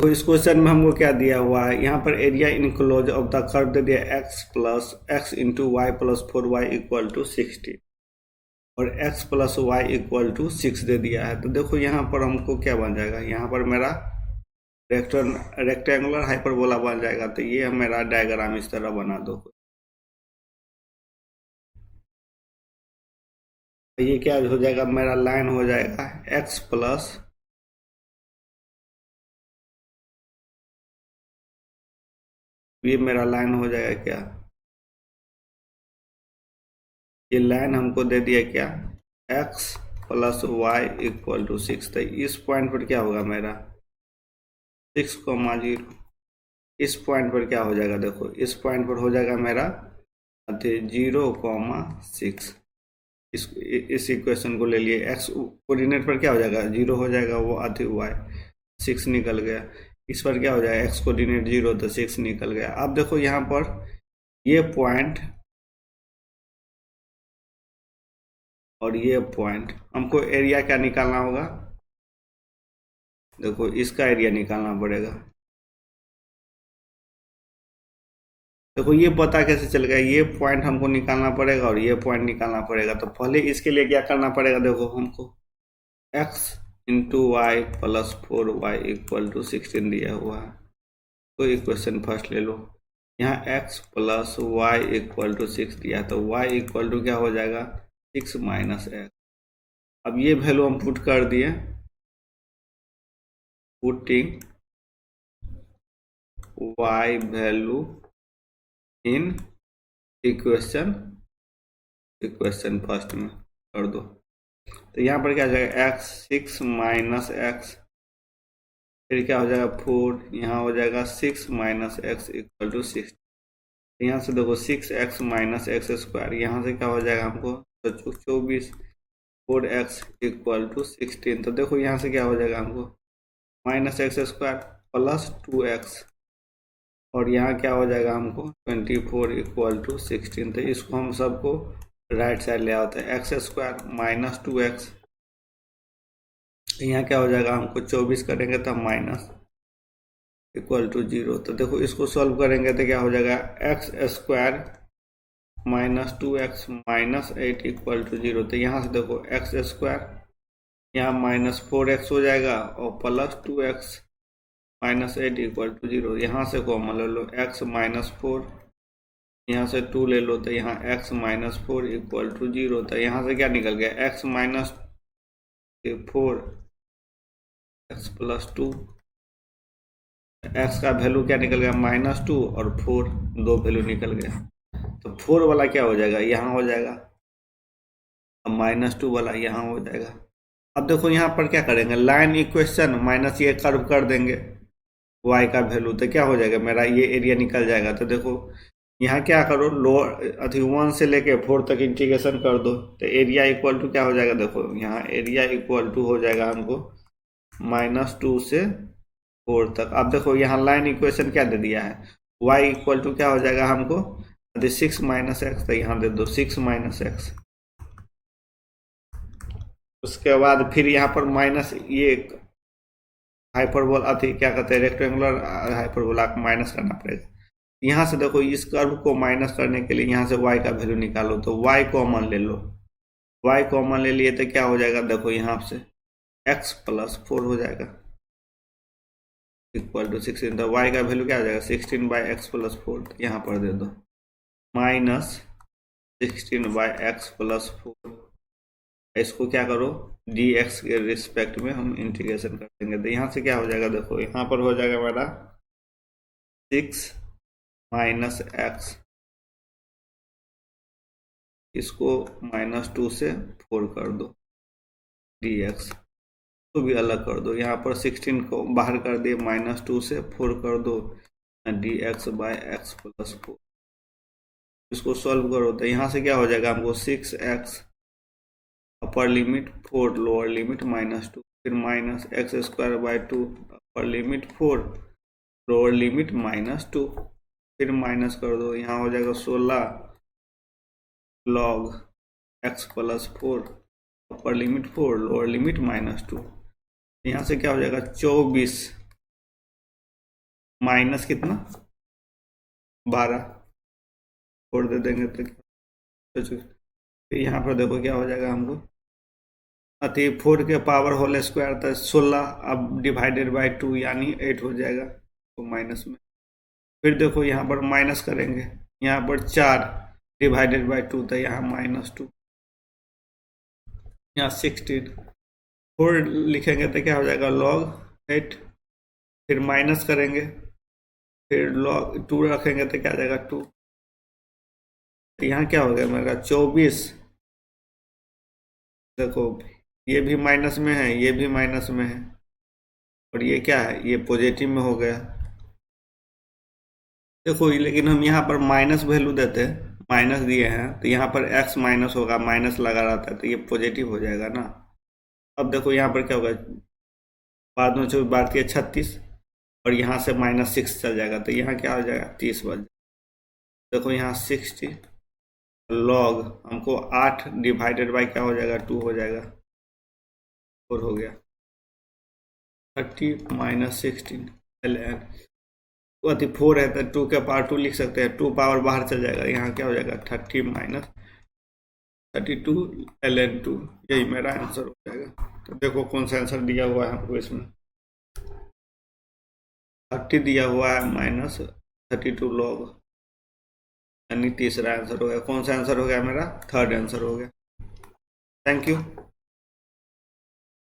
देखो इस क्वेश्चन में हमको क्या दिया हुआ है, यहाँ पर area enclose of the curve दे दिया x plus X into Y plus 4y equal to 60 और x plus Y equal to 6 दे दिया है। तो देखो यहाँ पर हमको क्या बन जाएगा, यहाँ पर मेरा रेक्टेंगुलर हाइपरबोला बन जाएगा। तो ये मेरा डायग्राम इस तरह बना दो। ये क्या हो जाएगा, मेरा लाइन हो जाएगा x प्लस ये मेरा लाइन हो जाएगा क्या, ये लाइन हमको दे दिया क्या x plus Y equal to 6। तो इस पॉइंट पर क्या होगा मेरा 6,0। इस पॉइंट पर क्या हो जाएगा, देखो इस पॉइंट पर हो जाएगा मेरा 0,6। इस इक्वेशन को ले लिए, x कोऑर्डिनेट पर क्या हो जाएगा 0 हो जाएगा, वो y 6 निकल गया। इस पर क्या हो जाएगा x कोऑर्डिनेट 0 तो 6 निकल गया। अब देखो यहाँ पर ये पॉइंट और ये पॉइंट, हमको एरिया क्या निकालना होगा, देखो इसका एरिया निकालना पड़ेगा। देखो ये पता कैसे चल गया, ये पॉइंट हमको निकालना पड़ेगा और ये पॉइंट निकालना पड़ेगा। तो पहले इसके लिए क्या करना पड़ेगा, देखो हमको x into Y plus 4y equal to 16 दिया हुआ है। तो इक्वेशन फर्स्ट ले लो, यहाँ x plus Y equal to 6 दिया है, तो y इक्वल टू क्या हो जाएगा 6 माइनस x। अब ये वैल्यू हम पुट कर दिए, putting y value in equation first में कर दो। तो यहाँ पर क्या हो जाएगा x 6 माइनस x, फिर क्या हो जाएगा 4, यहाँ हो जाएगा 6 माइनस x इक्वल टू 6। यहाँ से देखो 6x माइनस एक्स स्क्वायर, यहाँ से क्या हो जाएगा हमको तो 24, 4x इक्वल टू 16। तो देखो यहाँ से क्या हो जाएगा हमको minus x square plus 2x और यहाँ क्या हो जाएगा हमको 24 इक्वल टू 16। तो इसको हम सबको राइट साइड ले आते हैं, एक्स स्क्वायर माइनस 2x, यहाँ क्या हो जाएगा हमको 24 करेंगे तो माइनस इक्वल टू 0। तो देखो इसको सॉल्व करेंगे तो क्या हो जाएगा x square minus 2x minus 8 equal to 0। तो यहाँ से देखो एक्स स्क्वायर यहाँ माइनस 4x हो जाएगा और plus 2x minus 8 equal to 0। यहाँ से कॉमन ले लो x माइनस 4, यहाँ से 2 ले लो तो यहाँ x माइनस 4 इक्वल टू 0। तो यहाँ से क्या निकल गया x minus 4 x plus 2, x का वैल्यू क्या निकल गया माइनस 2 और 4, दो वैल्यू निकल गया। तो 4 वाला क्या हो जाएगा यहाँ हो जाएगा, अब माइनस 2 वाला यहाँ हो जाएगा। अब देखो यहाँ पर क्या करेंगे लाइन इक्वेशन माइनस ये कर्व कर देंगे y का वैल्यू, तो क्या हो जाएगा मेरा ये एरिया निकल जाएगा। तो देखो यहाँ क्या करो लोअर 1 से लेके 4 तक इंटीग्रेशन कर दो, तो एरिया इक्वल टू क्या हो जाएगा, देखो यहाँ एरिया इक्वल टू हो जाएगा हमको -2 से 4 तक। अब देखो यहाँ लाइन इक्वेशन क्या दे दिया है y इक्वल टू क्या हो जाएगा हमको 6 माइनस एक्स, तो यहाँ दे दो 6 माइनस एक्स। उसके बाद फिर यहाँ पर माइनस ये हाइपरबोल क्या कहते हैं रेक्टेंगुलर हाइपरबोला को माइनस करना पड़ेगा। यहाँ से देखो इस कर्व को माइनस करने के लिए यहाँ से y का वैल्यू निकालो, तो y कॉमन ले लो, y कॉमन ले लिए तो क्या हो जाएगा देखो यहाँ से x प्लस 4 हो जाएगा इक्वल टू 16। तो y का वैल्यू क्या हो जाएगा 16 बाई एक्स प्लस 4, यहाँ पर दे दो माइनस 16 बाई एक्स प्लस 4। इसको क्या करो dx के रिस्पेक्ट में हम इंटीग्रेशन कर देंगे। तो यहाँ से क्या हो जाएगा देखो यहाँ पर हो जाएगा मेरा 6 माइनस एक्स, इसको -2 से 4 कर दो dx को भी अलग कर दो, यहाँ पर 16 को बाहर कर दिए -2 से 4 कर दो dx बाई एक्स प्लस 4। इसको सॉल्व करो तो यहाँ से क्या हो जाएगा हमको 6x upper limit 4 lower limit -2, फिर minus x square by 2 upper limit 4 lower limit -2, फिर माइनस कर दो यहाँ हो जाएगा 16 log x plus 4 upper limit 4 lower limit -2। यहाँ से क्या हो जाएगा 24 माइनस कितना 12 फोर दे देंगे तो यहाँ पर देखो क्या हो जाएगा हमको अति 4 के पावर होल स्क्वायर तो 16 अब डिवाइडेड बाय 2 यानी 8 हो जाएगा तो माइनस में। फिर देखो यहाँ पर माइनस करेंगे यहाँ पर 4 डिवाइडेड बाय 2 तो यहाँ -2 यहाँ 16 4 लिखेंगे तो क्या हो जाएगा log 8 फिर माइनस करेंगे फिर log 2 रखेंगे तो क्या आ जाएगा 2 तो यहाँ क्या हो गया मेरा 24 देखो ये भी माइनस में है ये भी माइनस में है और ये क्या है ये पॉजिटिव में हो गया। देखो लेकिन हम यहाँ पर माइनस वैल्यू देते हैं माइनस दिए हैं तो यहाँ पर x माइनस होगा माइनस लगा रहता है तो ये पॉजिटिव हो जाएगा ना। अब देखो यहाँ पर क्या होगा बाद में 24 बार 36 और यहाँ से -6 चल जाएगा तो यहाँ क्या हो जाएगा 30 बच जाएगा। देखो यहाँ 60 लॉग हमको 8 डिवाइडेड बाई क्या हो जाएगा 2 हो जाएगा 4 हो गया 30 - 16 ln अति 4 है तो 2 के पावर 2 लिख सकते हैं 2 पावर बाहर चल जाएगा यहाँ क्या हो जाएगा 30 - 32 ln 2 यही मेरा आंसर हो जाएगा। तो देखो कौन सा आंसर दिया हुआ है हमको इसमें 30 दिया हुआ है -32 लॉग यानी तीसरा आंसर हो गया। कौन सा आंसर हो गया मेरा थर्ड आंसर हो गया। Thank you.